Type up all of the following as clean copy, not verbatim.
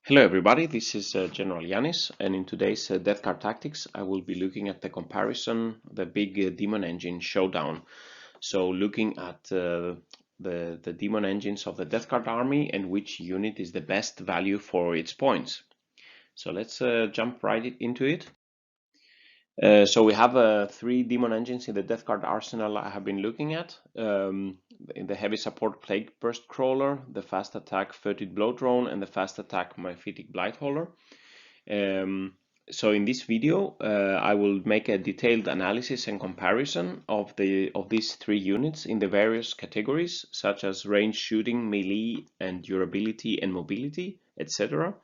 Hello everybody, this is General Yanis, and in today's Death Card Tactics I will be looking at the comparison, the big Daemon Engine showdown. So looking at the Daemon Engines of the Death Card army and which unit is the best value for its points. So let's jump right into it. So we have 3 Daemon Engines in the Death Card arsenal I have been looking at. In the heavy support Plagueburst Crawler, the fast attack Foetid Bloatdrone, and the fast attack Myphitic Blighthauler. So in this video, I will make a detailed analysis and comparison of these 3 units in the various categories, such as range shooting, melee, and durability and mobility, etc.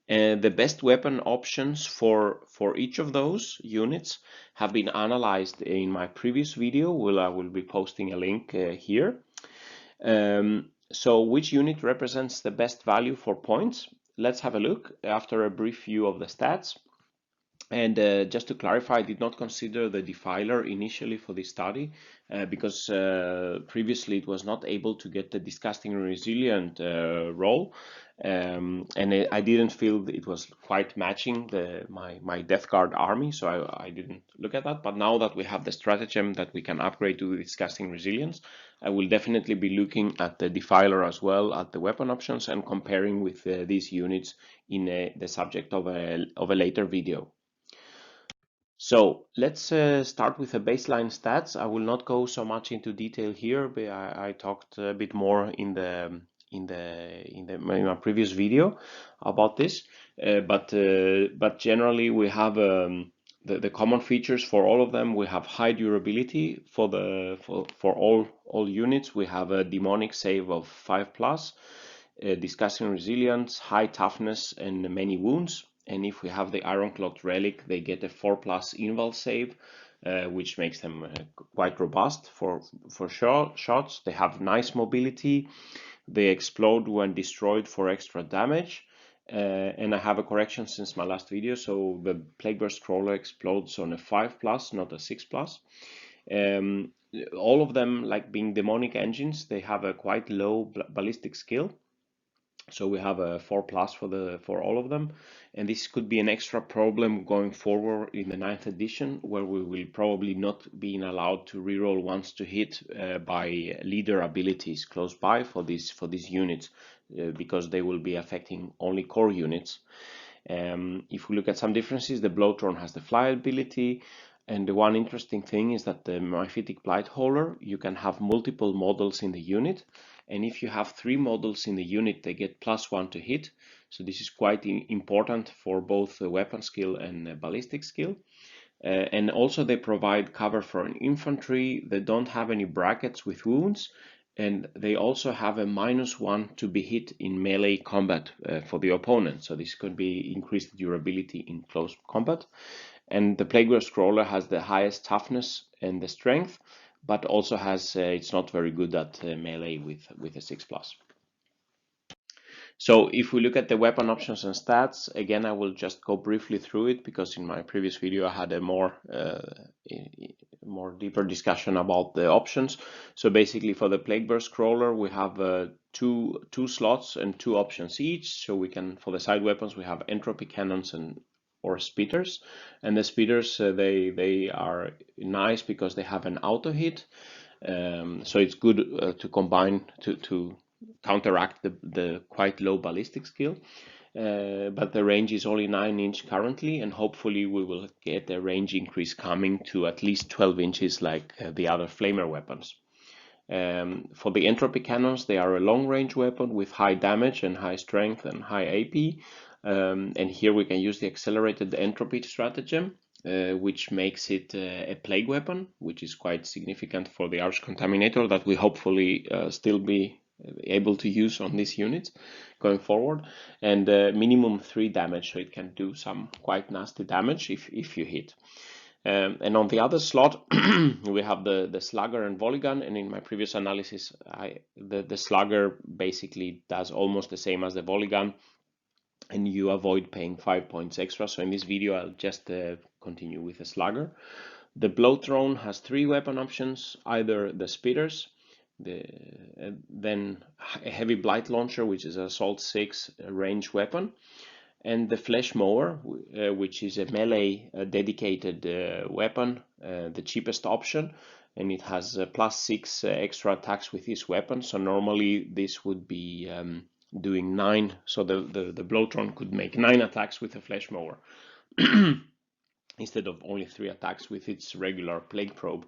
The best weapon options for each of those units have been analyzed in my previous video. I will be posting a link here. So which unit represents the best value for points? Let's have a look after a brief view of the stats. And just to clarify, I did not consider the Defiler initially for this study because previously it was not able to get the Disgusting Resilient role, and I didn't feel it was quite matching my Death Guard army, so I didn't look at that. But now that we have the stratagem that we can upgrade to Disgusting Resilience, I will definitely be looking at the Defiler as well, at the weapon options, and comparing with these units in the subject of a later video. So let's start with the baseline stats. I will not go so much into detail here, but I talked a bit more in my previous video about this. But generally we have the common features for all of them. We have high durability for all units. We have a demonic save of 5+, discussing resilience, high toughness, and many wounds. And if we have the Ironclad Relic, they get a 4+ inval save, which makes them quite robust for shots. They have nice mobility. They explode when destroyed for extra damage. And I have a correction since my last video. So the Plagueburst Crawler explodes on a 5+, not a 6+. All of them, like being demonic engines, they have a quite low ballistic skill. So we have a 4+ for all of them, and this could be an extra problem going forward in the 9th edition, where we will probably not be allowed to reroll once to hit by leader abilities close by for these units, because they will be affecting only core units. If we look at some differences, the Bloatdrone has the fly ability. And the one interesting thing is that the Myphitic Blighthauler, you can have multiple models in the unit. And if you have 3 models in the unit, they get +1 to hit. So this is quite important for both the weapon skill and ballistic skill. And also they provide cover for an infantry. They don't have any brackets with wounds. And they also have a -1 to be hit in melee combat for the opponent. So this could be increased durability in close combat. And the Plagueburst Crawler has the highest toughness and the strength, but also has it's not very good at melee with a 6+. So if we look at the weapon options and stats, again I will just go briefly through it because in my previous video I had a more deeper discussion about the options. So basically for the Plagueburst Crawler we have two slots and 2 options each. So we can, for the side weapons, we have entropy cannons or speeders, and the speeders they are nice because they have an auto hit, so it's good to combine to counteract the quite low ballistic skill, but the range is only 9 inch currently, and hopefully we will get a range increase coming to at least 12 inches like the other flamer weapons. For the entropy cannons, they are a long range weapon with high damage and high strength and high AP. And here we can use the accelerated entropy stratagem, which makes it a plague weapon, which is quite significant for the Arch Contaminator that we hopefully still be able to use on these units going forward. And minimum 3 damage, so it can do some quite nasty damage if you hit. And on the other slot, we have the Slugger and Volleygun, and in my previous analysis, the Slugger basically does almost the same as the Volleygun, and you avoid paying 5 points extra. So in this video I'll just continue with the Slugger. The Bloatdrone has 3 weapon options, either the speeders, then a heavy blight launcher, which is an assault 6 range weapon, and the flesh mower, which is a melee dedicated weapon, the cheapest option, and it has +6 extra attacks with this weapon. So normally this would be doing 9, so the Bloatdrone could make 9 attacks with a flesh mower instead of only 3 attacks with its regular plague probe.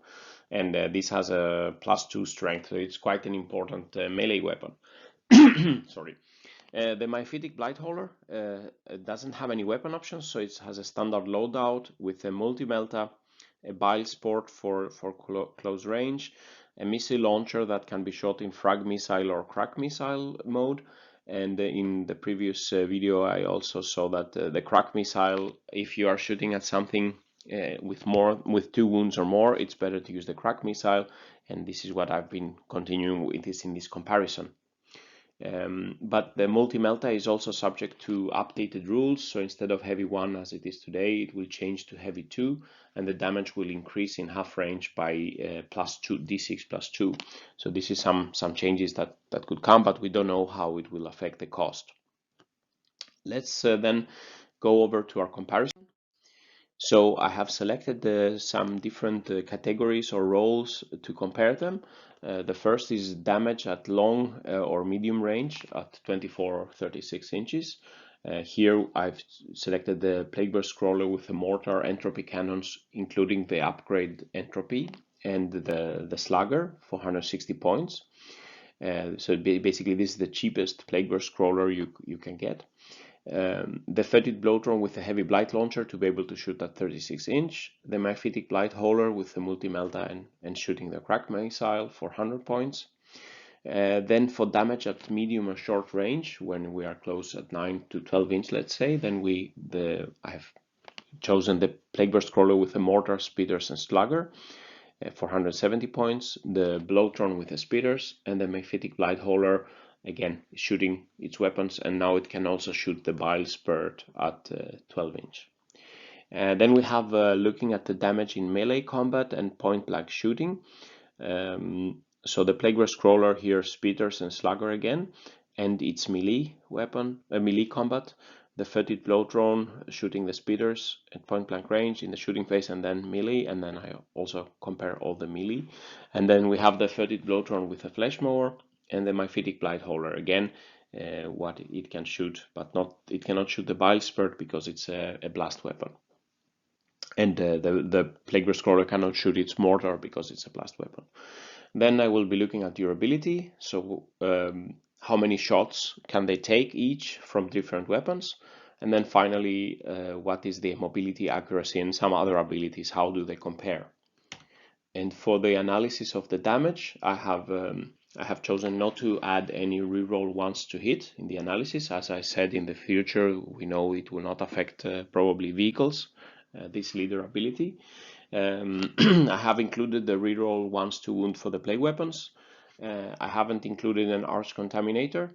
And this has a +2 strength, so it's quite an important melee weapon. Sorry. The Myphitic Blighthauler doesn't have any weapon options, so it has a standard loadout with a multi-melta, a bile sport for close range, a missile launcher that can be shot in frag missile or crack missile mode. And in the previous video, I also saw that the crack missile, if you are shooting at something with 2 wounds or more, it's better to use the crack missile. And this is what I've been continuing with this in this comparison. But the multi-melta is also subject to updated rules, so instead of heavy 1 as it is today, it will change to heavy 2, and the damage will increase in half range by +2 d6 +2. So this is some changes that could come, but we don't know how it will affect the cost. Let's then go over to our comparison. So I have selected some different categories or roles to compare them. The first is damage at long or medium range at 24 or 36 inches. Here I've selected the Plagueburst Crawler with the mortar entropy cannons, including the upgrade entropy, and the slugger for 160 points. So basically this is the cheapest Plagueburst Crawler you can get. The Foetid Bloatdrone with a heavy blight launcher to be able to shoot at 36 inch, the Myphitic Blighthauler with the multi-melta and shooting the crack missile for 100 points. Then for damage at medium or short range, when we are close at 9 to 12 inch, let's say, then I have chosen the Plagueburst Crawler with the mortar, speeders, and slugger for 170 points, the Bloatdrone with the speeders, and the Myphitic Blighthauler again shooting its weapons, and now it can also shoot the bile spurt at 12 inch. Then we have looking at the damage in melee combat and point blank shooting. So the Plagueburst Crawler here, speeders and slugger again, and its melee weapon, melee combat. The Foetid Bloatdrone shooting the speeders at point blank range in the shooting phase, and then melee, and then I also compare all the melee. And then we have the Foetid Bloatdrone with a flesh mower, and the Myphitic Blighthauler again, what it can shoot, but it cannot shoot the bile spurt because it's a blast weapon. And the Plagueburst Crawler cannot shoot its mortar because it's a blast weapon. Then I will be looking at durability. So how many shots can they take each from different weapons? And then finally, what is the mobility, accuracy, and some other abilities? How do they compare? And for the analysis of the damage, I have chosen not to add any reroll ones to hit in the analysis. As I said, in the future, we know it will not affect probably vehicles, this leader ability. I have included the reroll ones to wound for the plague weapons. I haven't included an arch contaminator,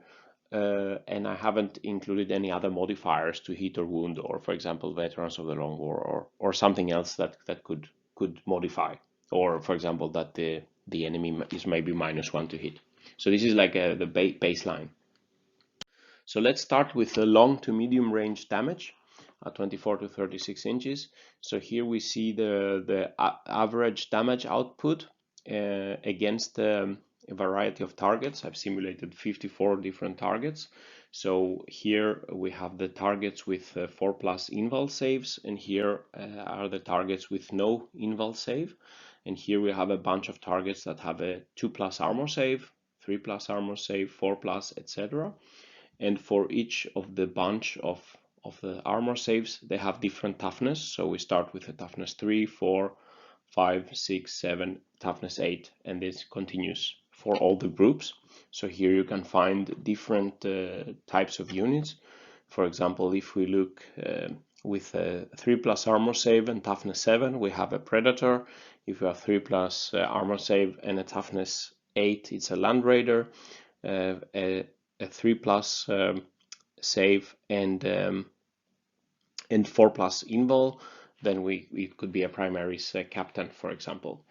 and I haven't included any other modifiers to hit or wound, or for example, veterans of the Long War, or something else that could modify, or for example that the enemy is maybe -1 to hit. So this is like the baseline. So let's start with the long to medium range damage at 24 to 36 inches. So here we see the average damage output against a variety of targets. I've simulated 54 different targets. So here we have the targets with 4+ invul saves, and here are the targets with no invul save. And here we have a bunch of targets that have a 2+ armor save, 3+ armor save, 4+, etc. And for each of the bunch of the armor saves, they have different toughness. So we start with a toughness 3, 4, 5, 6, 7, toughness 8, and this continues for all the groups. So here you can find different types of units. For example, if we look with a 3+ armor save and toughness 7, we have a Predator. If we have 3+ armor save and a toughness 8, it's a Land Raider. A 3+ save and 4+ invul, then it could be a Primaris captain, for example.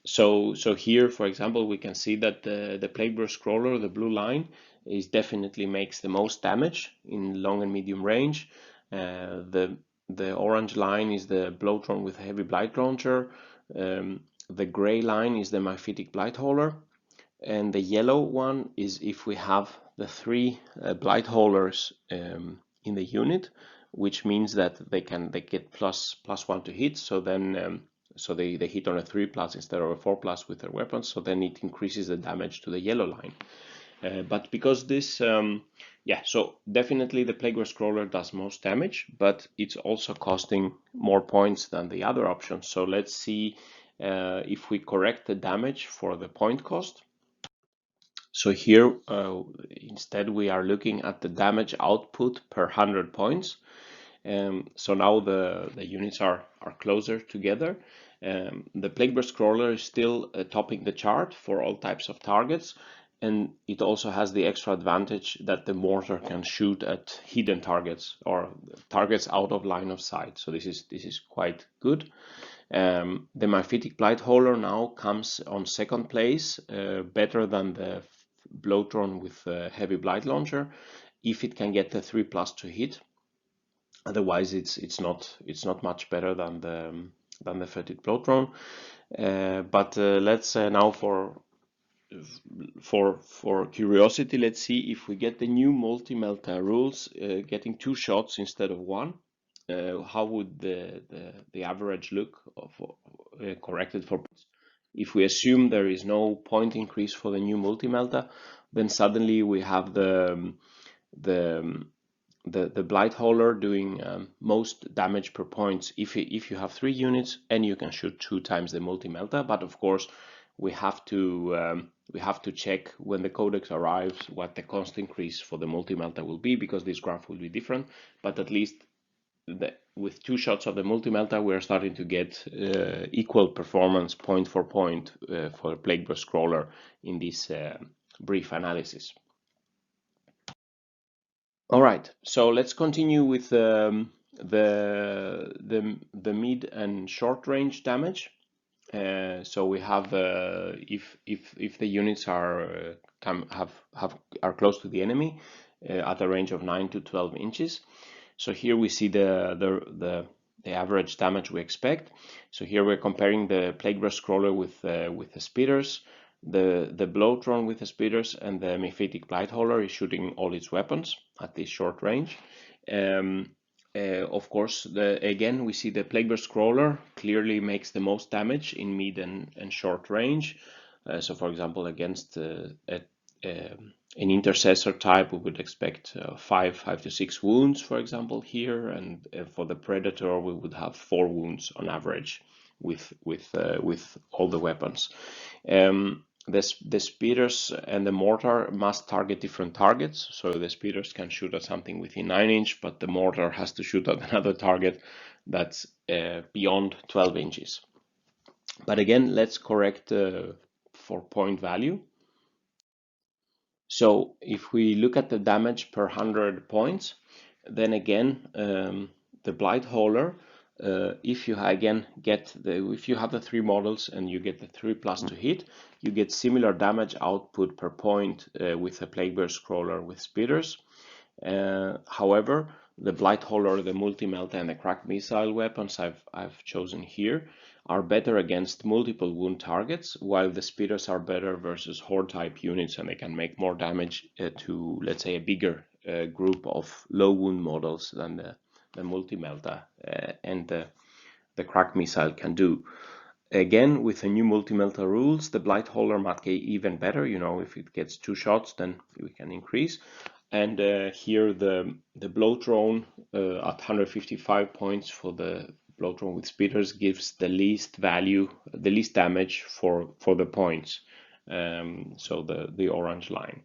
So here, for example, we can see that the Plagueburst Crawler, the blue line, is definitely makes the most damage in long and medium range. The orange line is the Bloatdrone with heavy blight launcher. The gray line is the Myphitic Blighthauler, and the yellow one is if we have the three Blightaulers in the unit, which means that they get +1 to hit. So then so they hit on a 3+ instead of a 4+ with their weapons. So then it increases the damage to the yellow line. But because this, yeah, so definitely the Plagueburst Crawler does most damage, but it's also costing more points than the other options. So let's see if we correct the damage for the point cost. So here, instead, we are looking at the damage output per 100 points. So now the units are closer together. The Plagueburst Crawler is still topping the chart for all types of targets, and it also has the extra advantage that the mortar can shoot at hidden targets or targets out of line of sight. So this is quite good. The Myphitic Blighthauler now comes on second place, better than the Bloatdrone with heavy blight launcher, if it can get the 3+ to hit. Otherwise, it's not much better than the Foetid Bloatdrone. But let's now for curiosity, let's see if we get the new multi-melta rules, getting 2 shots instead of 1. How would the average look of corrected for points? If we assume there is no point increase for the new multi-melta, then suddenly we have the Blighthauler doing most damage per points if you have 3 units and you can shoot 2 times the multi-melta. But of course, we have to check when the codex arrives what the cost increase for the multi-melta will be, because this graph will be different. But at least with 2 shots of the multi-melta, we are starting to get equal performance point for point for Plagueburst Crawler in this brief analysis. All right, so let's continue with the mid and short range damage. So we have if the units are close to the enemy at a range of 9 to 12 inches. So here we see the average damage we expect. So here we're comparing the Plagueburst Crawler with the speeders. The Bloatdrone with the speeders and the Myphitic Blighthauler is shooting all its weapons at this short range. Of course, again we see the Plagueburst Crawler clearly makes the most damage in mid and short range. So for example, against an intercessor type, we would expect 5 to 6 wounds, for example, here, and for the Predator we would have 4 wounds on average with all the weapons. The speeders and the mortar must target different targets. So the speeders can shoot at something within 9 inches, but the mortar has to shoot at another target that's beyond 12 inches. But again, let's correct for point value. So if we look at the damage per 100 points, then again, the Blighthauler, if you have the 3 models and you get the 3+ to hit, you get similar damage output per point with the Plagueburst Crawler with speeders. However, the Blighthauler, the multi-melta, and the crack missile weapons I've chosen here are better against multiple wound targets, while the speeders are better versus horde type units, and they can make more damage to, let's say, a bigger group of low wound models than the multi-melta and the crack missile can do. Again, with the new multi-melta rules, the Blighthauler might get even better. If it gets 2 shots, then we can increase. And here the Bloatdrone at 155 points for the Bloatdrone with speeders gives the least value, the least damage for the points. So the orange line.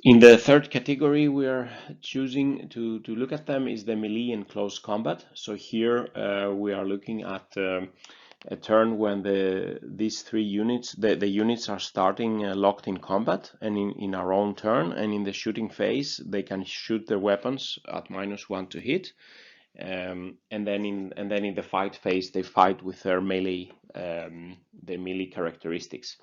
In the third category we are choosing to look at them is the melee and close combat. So here we are looking at a turn when these 3 units, the units are starting locked in combat and in our own turn, and in the shooting phase they can shoot their weapons at -1 to hit. and then in the fight phase they fight with their melee characteristics.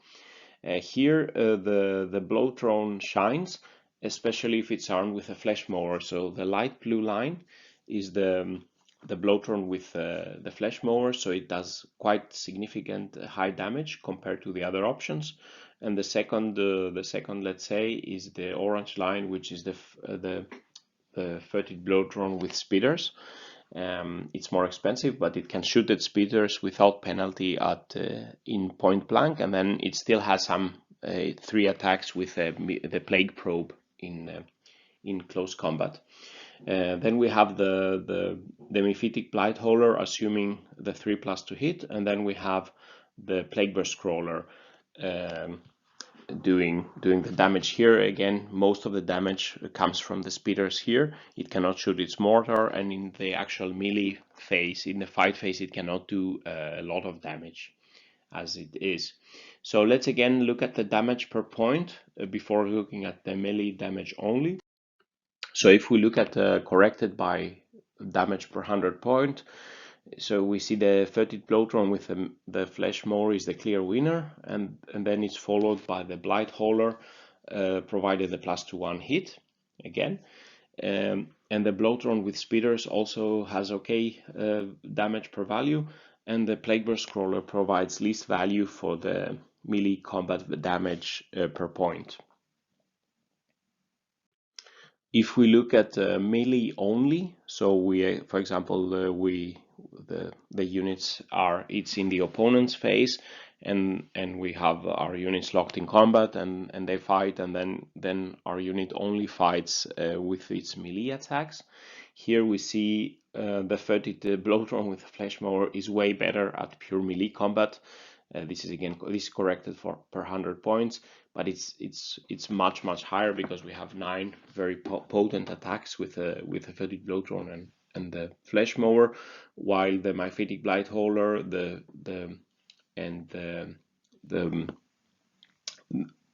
Here the Bloatdrone shines, especially if it's armed with a flesh mower. So the light blue line is the Bloatdrone with the flesh mower, so it does quite significant high damage compared to the other options. And the second, let's say, is the orange line, which is the Foetid Bloatdrone with speeders. It's more expensive, but it can shoot at speeders without penalty at in point blank, and then it still has some 3 attacks with the Plague Probe in close combat. Then we have the Myphitic Blighthauler, assuming the 3+ to hit, and then we have the Plagueburst Crawler doing the damage here. Again, most of the damage comes from the speeders here. It cannot shoot its mortar, and in the actual melee phase, in the fight phase, it cannot do a lot of damage as it is. So let's again look at the damage per point before looking at the melee damage only. So if we look at corrected by damage per 100 point, so we see the Foetid Bloatdrone with the flesh mower is the clear winner, and then it's followed by the Blighthauler, provided the +1 hit again, and the Bloatdrone with speeders also has okay damage per value, and the Plagueburst Crawler provides least value for the melee combat damage per point. If we look at melee only, so we, for example, the units it's in the opponent's phase, and we have our units locked in combat, and they fight, and then our unit only fights with its melee attacks. Here we see the Foetid Bloatdrone with the flesh mower is way better at pure melee combat. This is corrected for per 100 points, but it's much higher because we have 9 very potent attacks with a Foetid Bloatdrone and the flesh mower, while the Myphitic Blighthauler,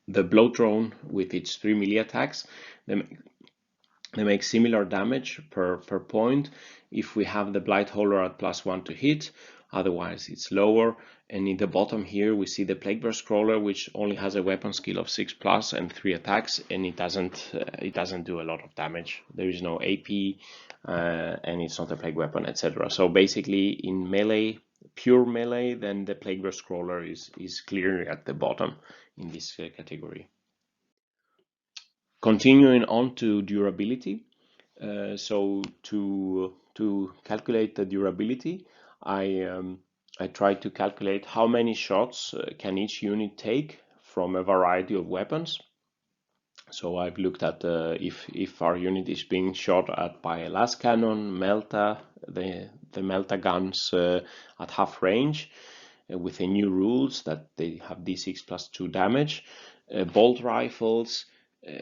the Bloatdrone with its 3 melee attacks, they make similar damage per point if we have the Blighthauler at +1 to hit. Otherwise it's lower. And in the bottom here we see the Plagueburst Crawler, which only has a weapon skill of 6+ and 3 attacks, and it doesn't do a lot of damage. There is no AP, and it's not a plague weapon, etc. So basically in melee, pure melee, then the Plagueburst Crawler is clearly at the bottom in this category. Continuing on to durability, so to calculate the durability, I tried to calculate how many shots can each unit take from a variety of weapons. So I've looked at if our unit is being shot at by a las cannon, melta, the melta guns at half range, with the new rules that they have d6+2 damage, bolt rifles,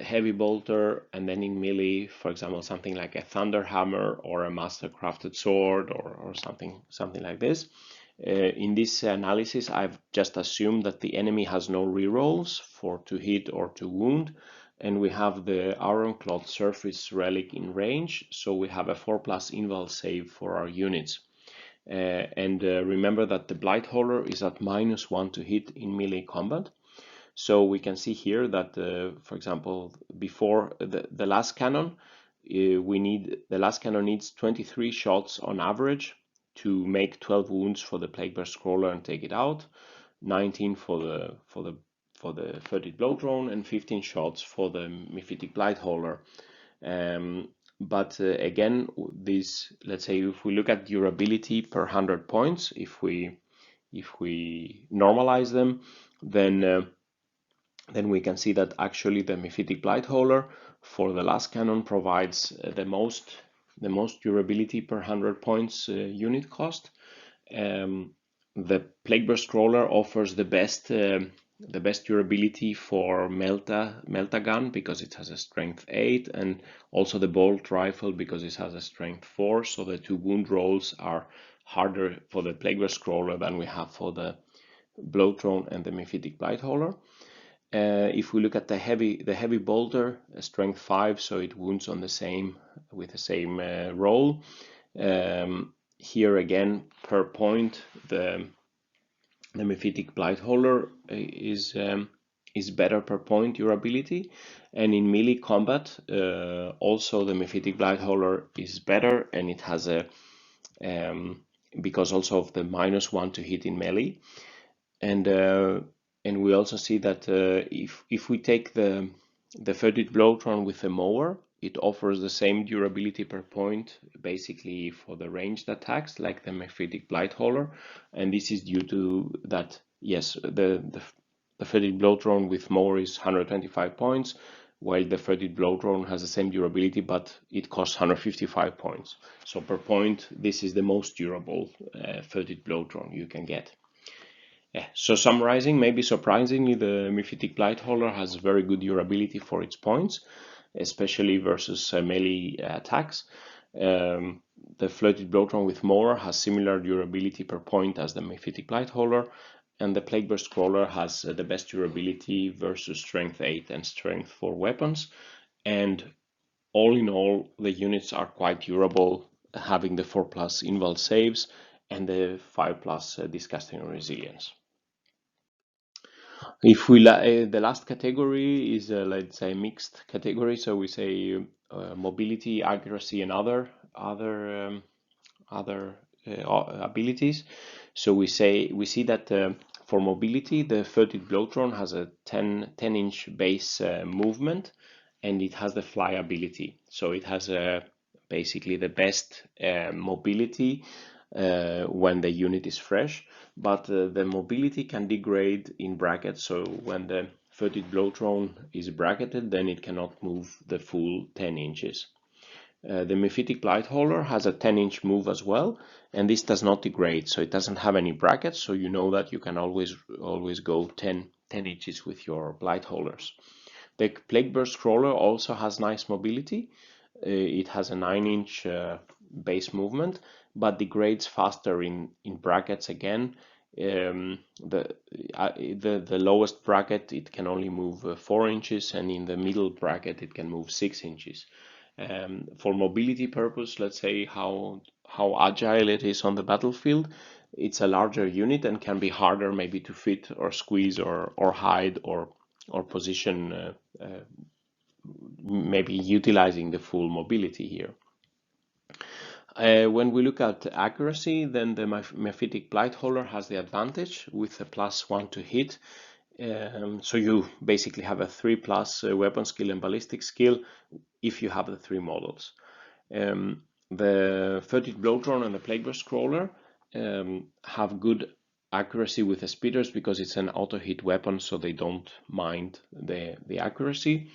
heavy bolter, and then in melee, for example, something like a thunder hammer or a master crafted sword or something like this. In this analysis, I've just assumed that the enemy has no rerolls for to hit or to wound, and we have the Ironclad Surface Relic in range, so we have a 4+ inval save for our units. Remember that the Blighthauler is at -1 to hit in melee combat. So we can see here that, for example, before the las cannon, the las cannon needs 23 shots on average to make 12 wounds for the Plagueburst Crawler and take it out, 19 for the Foetid Bloatdrone, and 15 shots for the Myphitic Blighthauler. But again, let's say if we look at durability per 100 points, if we normalize them, then we can see that actually the Myphitic Blighthauler for the las cannon provides the most durability per 100 points unit cost. The Plagueburst Crawler offers the best durability for melta gun because it has a strength 8, and also the bolt rifle because it has a strength 4. So the 2 wound rolls are harder for the Plagueburst Crawler than we have for the Bloatdrone and the Myphitic Blighthauler. If we look at the heavy bolter, strength 5, so it wounds on with the same roll. Here again, per point, the Myphitic Blighthauler is better per point durability, and in melee combat also the Myphitic Blighthauler is better, and it has a because also of the -1 to hit in melee, and we also see that if we take the Foetid Bloatdrone with the mower, it offers the same durability per point basically for the ranged attacks like the Myphitic Blighthauler, and this is due to that, yes, the Foetid Bloatdrone with mower is 125 points, while the Foetid Bloatdrone has the same durability, but it costs 155 points. So per point, this is the most durable Foetid Bloatdrone you can get. Yeah, so summarizing, maybe surprisingly, the Myphitic Blighthauler has very good durability for its points, especially versus melee attacks. The Foetid Bloatdrone with mower has similar durability per point as the Myphitic Blighthauler, and the Plagueburst Crawler has the best durability versus strength 8 and strength 4 weapons. And all in all, the units are quite durable, having the 4+ inval saves and the 5+ disgusting resilience. If we the last category is let's say mixed category, so we say mobility, accuracy, and other abilities. So we see that for mobility, the Foetid Bloatdrone has a 10-inch base movement, and it has the fly ability. So it has basically the best mobility when the unit is fresh, but the mobility can degrade in brackets. So when the Foetid Bloatdrone is bracketed, then it cannot move the full 10 inches. The Myphitic Blighthauler has a 10-inch move as well, and this does not degrade, so it doesn't have any brackets, so you know that you can always go 10 inches with your Blightaulers. The Plagueburst Crawler also has nice mobility. It has a 9-inch base movement, but degrades faster in brackets again. The lowest bracket it can only move 4 inches, and in the middle bracket it can move 6 inches. For mobility purpose, let's say how agile it is on the battlefield, it's a larger unit and can be harder maybe to fit or squeeze or hide or position, maybe utilizing the full mobility here. When we look at accuracy, then the Myphitic Blighthauler has the advantage with a +1 to hit. So you basically have a 3+ weapon skill and ballistic skill if you have the 3 models. The Foetid Bloatdrone and the Plagueburst Crawler have good accuracy with the speeders because it's an auto-hit weapon, so they don't mind the accuracy.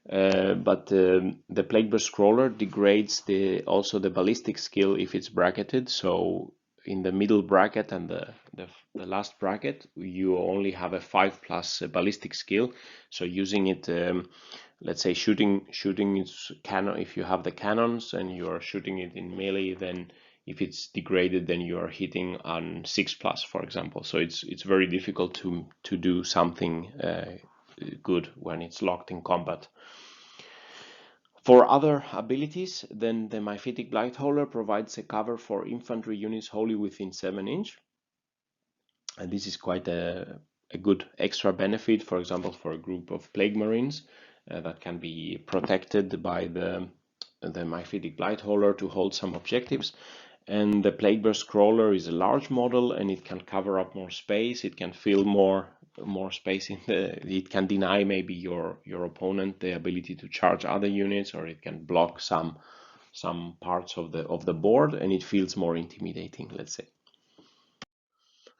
But the Plagueburst Crawler degrades also the ballistic skill if it's bracketed. So in the middle bracket and the last bracket, you only have a 5+ ballistic skill. So using it, let's say shooting its cannon, if you have the cannons and you are shooting it in melee, then if it's degraded, then you are hitting on 6+, for example. So it's very difficult to do something good when it's locked in combat. For other abilities, then the Myphitic Blighthauler provides a cover for infantry units wholly within 7 inch. And this is quite a good extra benefit, for example, for a group of Plague Marines that can be protected by the Myphitic Blighthauler to hold some objectives. And the Plagueburst Crawler is a large model, and it can cover up more space. It can fill more space in it can deny maybe your opponent the ability to charge other units, or it can block some parts of the board, and it feels more intimidating, let's say.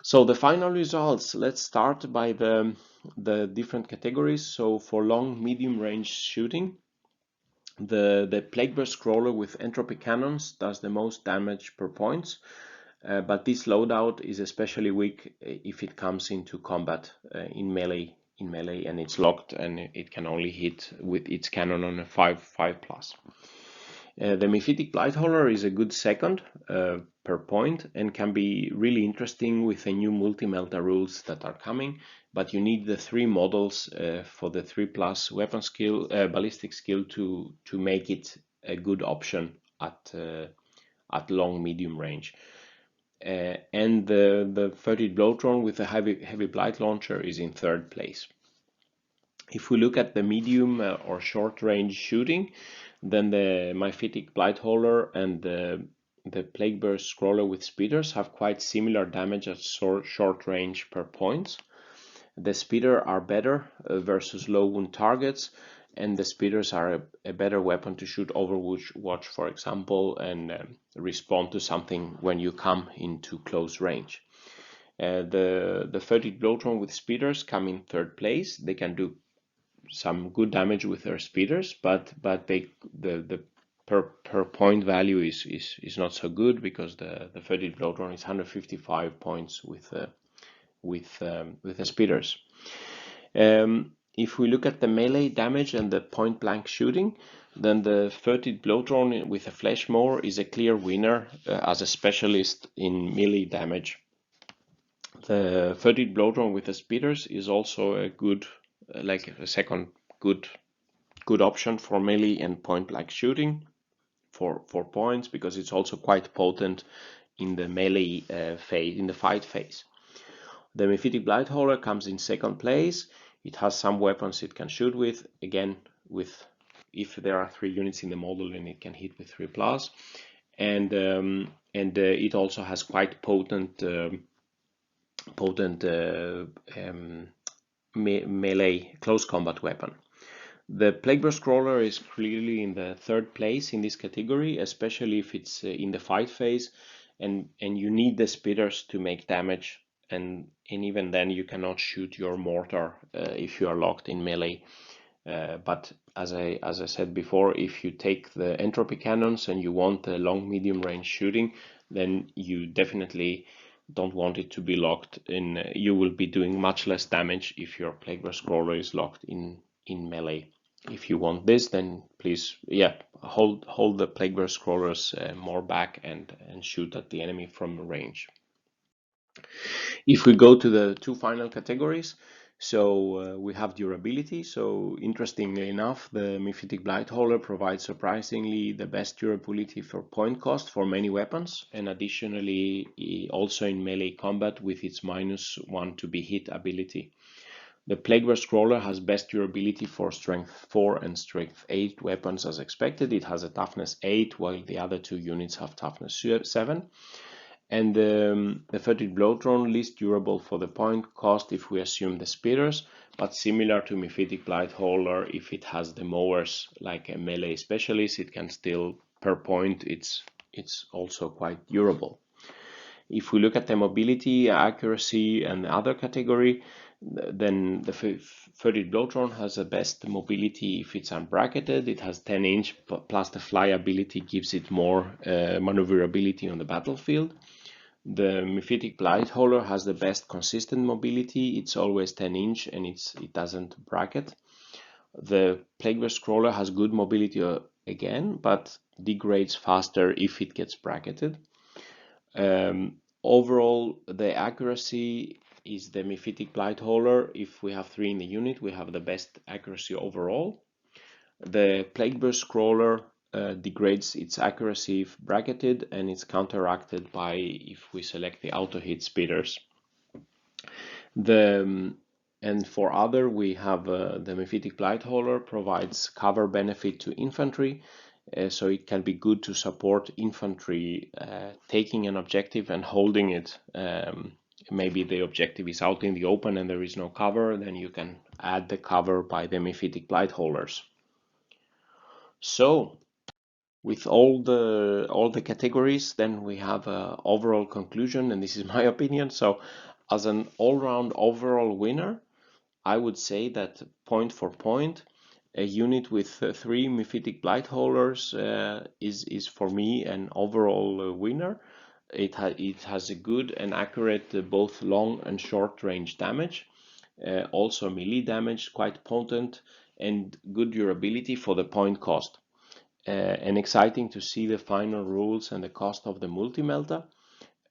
So the final results, let's start by the different categories. So for long medium range shooting, the Plagueburst Crawler with entropy cannons does the most damage per points. But this loadout is especially weak if it comes into combat in melee, and it's locked, and it can only hit with its cannon on a 5+. The Myphitic Blighthauler is a good second per point and can be really interesting with the new multi-melta rules that are coming, but you need the 3 models for the 3+ weapon skill, ballistic skill to make it a good option at at long medium range. And the Foetid Bloatdrone with a heavy blight launcher is in third place. If we look at the medium or short range shooting, then the Myphitic Blighthauler and the Plagueburst Crawler with speeders have quite similar damage at short range per points. The speeder are better versus low wound targets, and the speeders are a better weapon to shoot Overwatch, for example, and respond to something when you come into close range. The Foetid Bloatdrone with speeders come in third place. They can do some good damage with their speeders, but the per point value is not so good, because the Foetid Bloatdrone is 155 points with the speeders. If we look at the melee damage and the point blank shooting, then the Foetid Bloatdrone with a flesh mower is a clear winner as a specialist in melee damage. The Foetid Bloatdrone with the speeders is also a good, like a second good option for melee and point blank shooting for points, because it's also quite potent in the melee phase, in the fight phase. The Myphitic Blighthauler comes in second place. It has some weapons it can shoot with. Again, if there are 3 units in the model, then it can hit with 3+. And it also has quite potent melee close combat weapon. The Plagueburst Crawler is clearly in the third place in this category, especially if it's in the fight phase, and you need the speeders to make damage. And even then you cannot shoot your mortar if you are locked in melee. But as I said before, if you take the entropy cannons and you want the long medium range shooting, then you definitely don't want it to be locked in. You will be doing much less damage if your Plagueburst Crawler is locked in melee. If you want this, then please, hold the Plagueburst Crawlers more back and shoot at the enemy from range. If we go to the 2 final categories, so we have durability. So interestingly enough, the Myphitic Blighthauler provides surprisingly the best durability for point cost for many weapons, and additionally also in melee combat with its -1 to be hit ability. The Plagueburst Crawler has best durability for strength 4 and strength 8 weapons as expected. It has a toughness 8, while the other 2 units have toughness 7. And the Foetid Bloatdrone least durable for the point cost if we assume the speeders, but similar to Myphitic Blighthauler, if it has the mowers like a melee specialist, it can still, per point, it's also quite durable. If we look at the mobility, accuracy, and the other category, then the Foetid Bloatdrone has the best mobility if it's unbracketed. It has 10 inch, plus the fly ability gives it more maneuverability on the battlefield. The Myphitic Blighthauler has the best consistent mobility. It's always 10 inch and it doesn't bracket. The Plagueburst Crawler has good mobility again, but degrades faster if it gets bracketed. Overall, the accuracy is the Myphitic Blighthauler. If we have 3 in the unit, we have the best accuracy overall. The Plagueburst Crawler degrades its accuracy if bracketed, and it's counteracted by if we select the auto hit speeders. And for other, we have the Myphitic Blighthauler provides cover benefit to infantry, so it can be good to support infantry taking an objective and holding it. Maybe the objective is out in the open and there is no cover, then you can add the cover by the Myphitic Blighthaulers. So with all the categories, then we have an overall conclusion, and this is my opinion. So as an all-round overall winner, I would say that point for point, a unit with 3 Myphitic Blighthaulers is for me an overall winner. It has a good and accurate both long and short range damage, also melee damage, quite potent, and good durability for the point cost. And exciting to see the final rules and the cost of the multi-melta.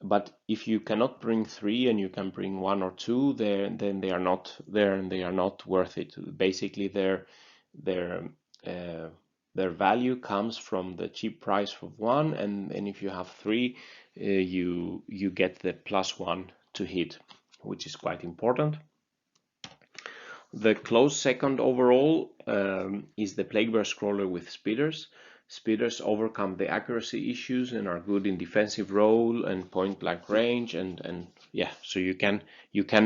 But if you cannot bring 3 and you can bring 1 or 2, then they are not there and they are not worth it. Basically, they're their value comes from the cheap price of 1, and if you have 3, you get the +1 to hit, which is quite important. The close second overall is the Plagueburst Crawler with speeders. Speeders overcome the accuracy issues and are good in defensive role and point blank range, and yeah, so you can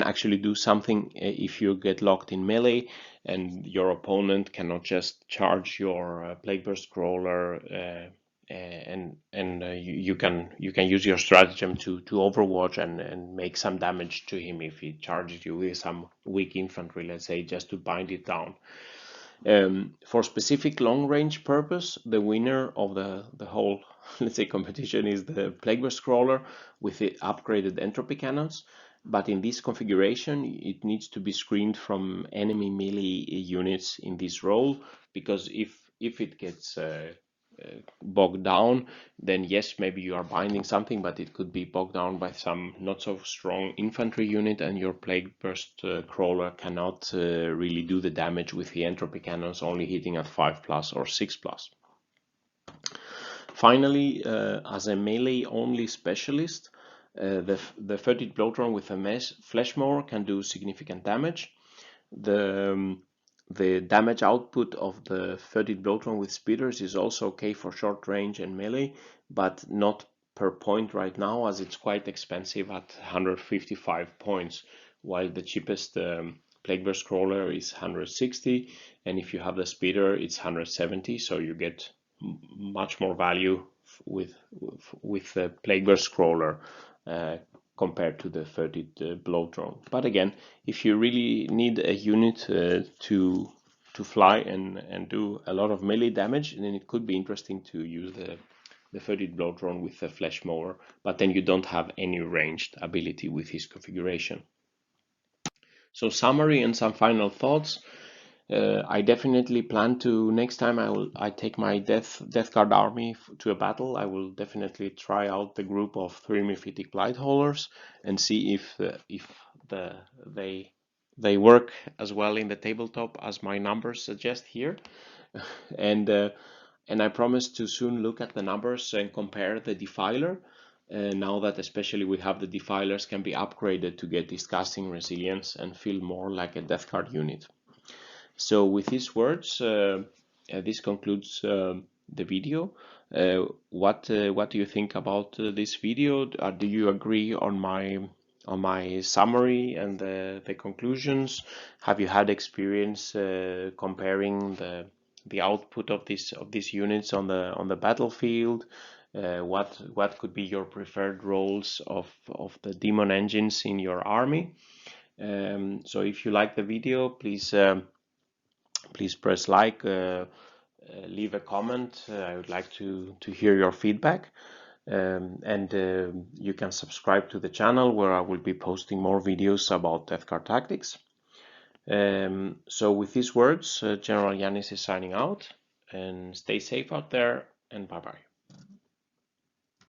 actually do something if you get locked in melee and your opponent cannot just charge your Plagueburst Crawler, and you can use your stratagem to overwatch and make some damage to him if he charges you with some weak infantry, let's say, just to bind it down. For specific long range purpose, the winner of the whole, let's say, competition is the Plagueburst Crawler with the upgraded entropy cannons. But in this configuration, it needs to be screened from enemy melee units in this role, because if it gets bogged down, then yes, maybe you are binding something, but it could be bogged down by some not so strong infantry unit, and your Plagueburst Crawler cannot really do the damage with the entropy cannons, only hitting at 5+ or 6+. Finally, as a melee only specialist, the Foetid Bloatdrone with a flesh mower can do significant damage. The damage output of the Foetid Bloatdrone with speeders is also okay for short range and melee, but not per point right now, as it's quite expensive at 155 points, while the cheapest Plagueburst Crawler is 160, and if you have the speeder, it's 170, so you get much more value with the Plagueburst Crawler compared to the Foetid Bloatdrone. But again, if you really need a unit to fly and do a lot of melee damage, then it could be interesting to use the Foetid Bloatdrone with the flesh mower, but then you don't have any ranged ability with his configuration. So summary and some final thoughts. I definitely plan to, next time I take my Death Guard army to a battle, I will definitely try out the group of 3 Myphitic Blighthauler's and see if they work as well in the tabletop as my numbers suggest here. And I promise to soon look at the numbers and compare the Defiler. Now that especially we have the Defilers can be upgraded to get disgusting resilience and feel more like a Death Guard unit. So with these words, this concludes the video. What do you think about this video? Do you agree on my summary and the conclusions? Have you had experience comparing the output of these units on the battlefield? What could be your preferred roles of the Daemon Engines in your army? So if you like the video, please press like, leave a comment. I would like to hear your feedback, and you can subscribe to the channel, where I will be posting more videos about Death Guard tactics. So with these words, General Yanis is signing out, and stay safe out there, and bye bye.